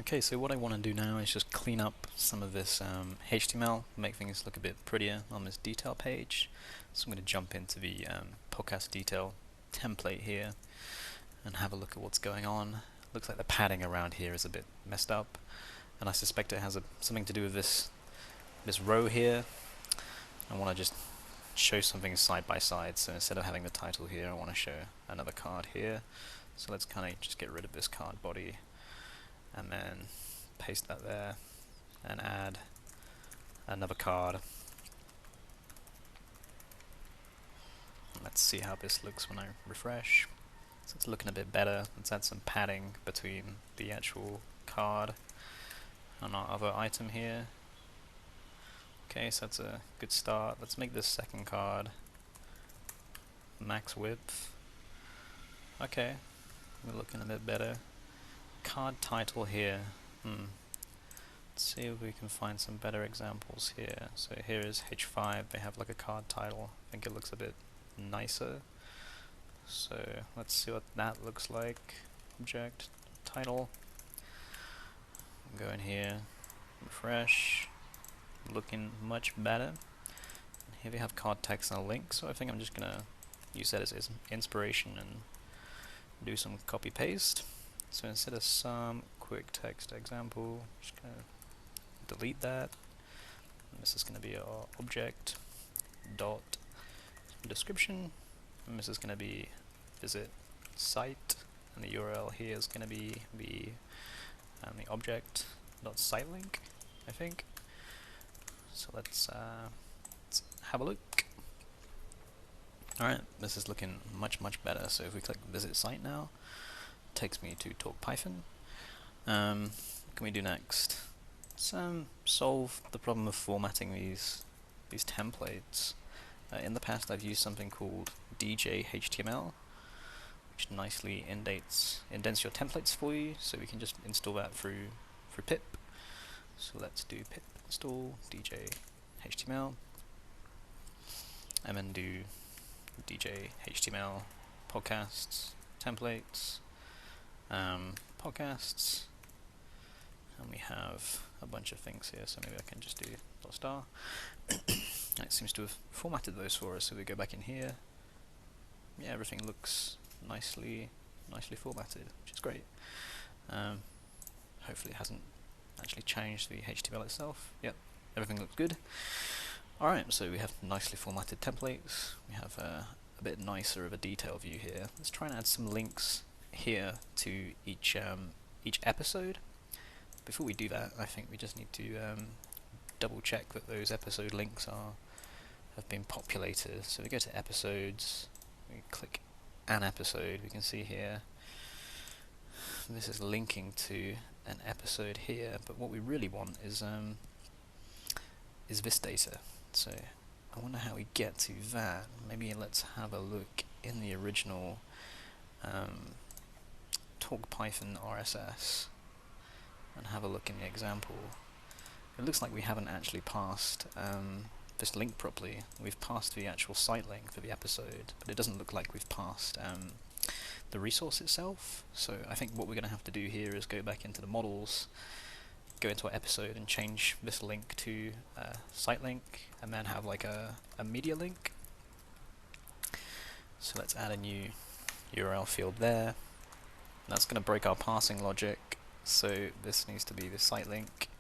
Okay, so what I want to do now is just clean up some of this HTML, make things look a bit prettier on this detail page. So I'm going to jump into the podcast detail template here and have a look at what's going on. Looks like the padding around here is a bit messed up, and I suspect it has something to do with this row here. I want to just show something side by side, so instead of having the title here, I want to show another card here. So let's kind of just get rid of this card body and then paste that there and add another card. Let's see how this looks when I refresh. So it's looking a bit better. Let's add some padding between the actual card and our other item here. Okay, so that's a good start. Let's make this second card max width. Okay, we're looking a bit better. Card title here. Let's see if we can find some better examples here. So here is H5, they have like a card title. I think it looks a bit nicer. So let's see what that looks like. Object, title. Go in here, refresh. Looking much better. Here we have card text and a link, so I think I'm just gonna use that as inspiration and do some copy paste. So instead of some quick text example, just gonna delete that. And this is gonna be our object dot description, and this is gonna be visit site, and the URL here is gonna be the object dot site link, I think. So let's have a look. Alright, this is looking much better. So if we click visit site now, it takes me to Talk Python. What can we do next? Let's solve the problem of formatting these templates. In the past I've used something called DJ HTML, which nicely indents your templates for you, so we can just install that through pip. So let's do pip install DJ HTML and then do DJ HTML podcasts templates podcasts, and we have a bunch of things here, so maybe I can just do $. And it seems to have formatted those for us, so we go back in here. Yeah, everything looks nicely formatted, which is great. Hopefully it hasn't actually changed the HTML itself. Yep, everything looks good. Alright, so we have nicely formatted templates. We have a bit nicer of a detail view here. Let's try and add some links here to each episode. Before we do that, I think we just need to double check that those episode links have been populated. So we go to episodes, we click an episode, we can see here this is linking to an episode here, but what we really want is this data. So I wonder how we get to that. Maybe let's have a look in the original Talk Python RSS and have a look in the example. It looks like we haven't actually passed this link properly. We've passed the actual site link for the episode, but it doesn't look like we've passed the resource itself. So I think what we're going to have to do here is go back into the models, go into our episode and change this link to site link, and then have like a media link. So let's add a new URL field there. That's going to break our parsing logic, so this needs to be the site link,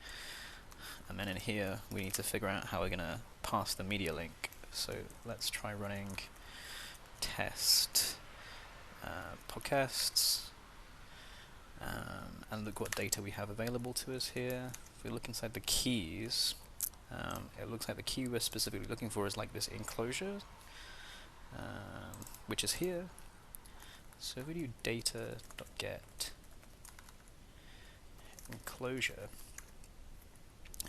and then in here we need to figure out how we're going to pass the media link. So let's try running test podcasts, and look what data we have available to us here. If we look inside the keys, it looks like the key we're specifically looking for is like this enclosure, which is here. So if we do data.get enclosure,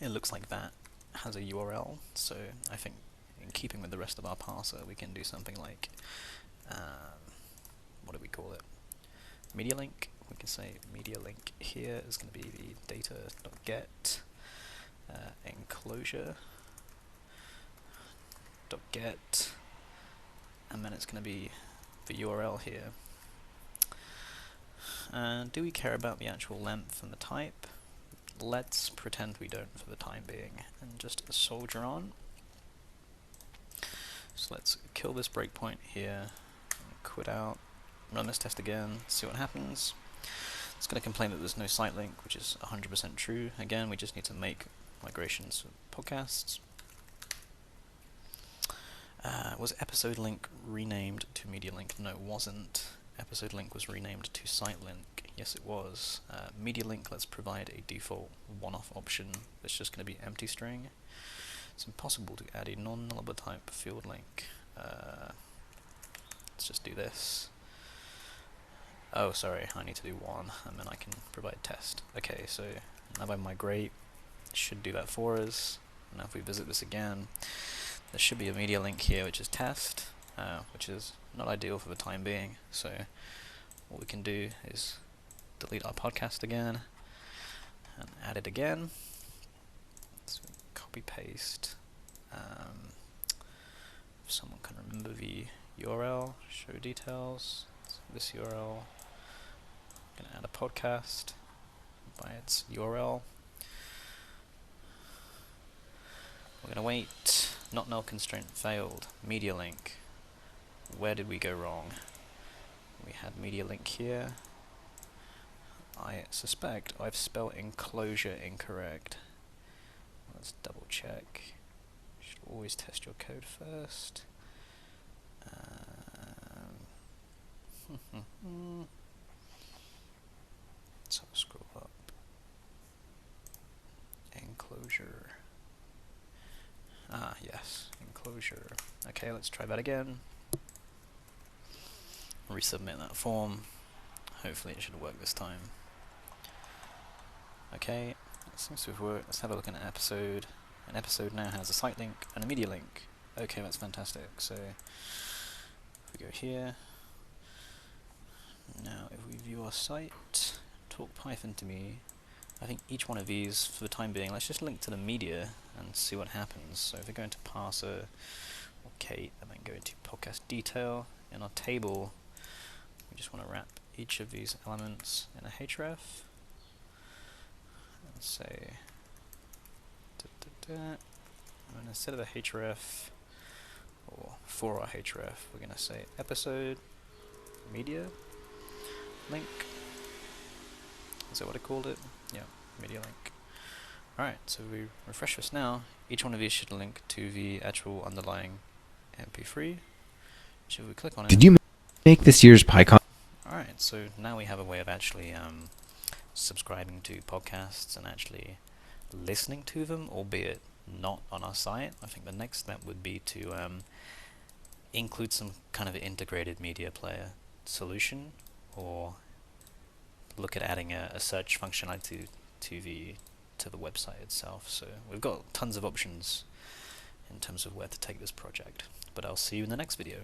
it looks like that has a URL. So I think in keeping with the rest of our parser, we can do something like what do we call it? Media link. We can say media link here is going to be the data.get enclosure .get, and then it's going to be the URL here. Do we care about the actual length and the type? Let's pretend we don't for the time being, and just soldier on. So let's kill this breakpoint here, quit out, run this test again, see what happens. It's going to complain that there's no site link, which is 100% true. Again, we just need to make migrations for podcasts. Was episode link renamed to media link? No, it wasn't. Episode link was renamed to site link. Yes, it was. Media link, let's provide a default one-off option that's just going to be empty string. It's impossible to add a non-nullable type field link. Let's just do this. Oh, sorry, I need to do one, and then I can provide test. Okay, so now if I migrate, it should do that for us. Now if we visit this again, there should be a media link here, which is test, which is not ideal for the time being. So what we can do is delete our podcast again, and add it again. So copy paste. If someone can remember the URL, show details. So this URL. I'm going to add a podcast by its URL. We're going to wait. Not null constraint failed. Media link. Where did we go wrong? We had media link here. I suspect I've spelled enclosure incorrect. Let's double check. You should always test your code first. Let's have a scroll up. Enclosure. Ah, yes, enclosure. Okay, let's try that again. Resubmit that form. Hopefully it should work this time. Okay, it seems to have worked. Let's have a look at an episode. An episode now has a site link and a media link. Okay, that's fantastic. So if we go here, now if we view our site, talk Python to me. I think each one of these, for the time being, let's just link to the media and see what happens. So if we go into parser, okay, and then go into podcast detail, in our table, we just want to wrap each of these elements in a href. And say, and instead of a href, or for our href, we're going to say episode media link. Is that what I called it? Yeah, media link. Alright, so we refresh this now. Each one of these should link to the actual underlying MP3. Should we click on it? Did you make this year's PyCon? Alright, so now we have a way of actually subscribing to podcasts and actually listening to them, albeit not on our site. I think the next step would be to include some kind of integrated media player solution, or look at adding a search functionality to the website itself. So we've got tons of options in terms of where to take this project, but I'll see you in the next video.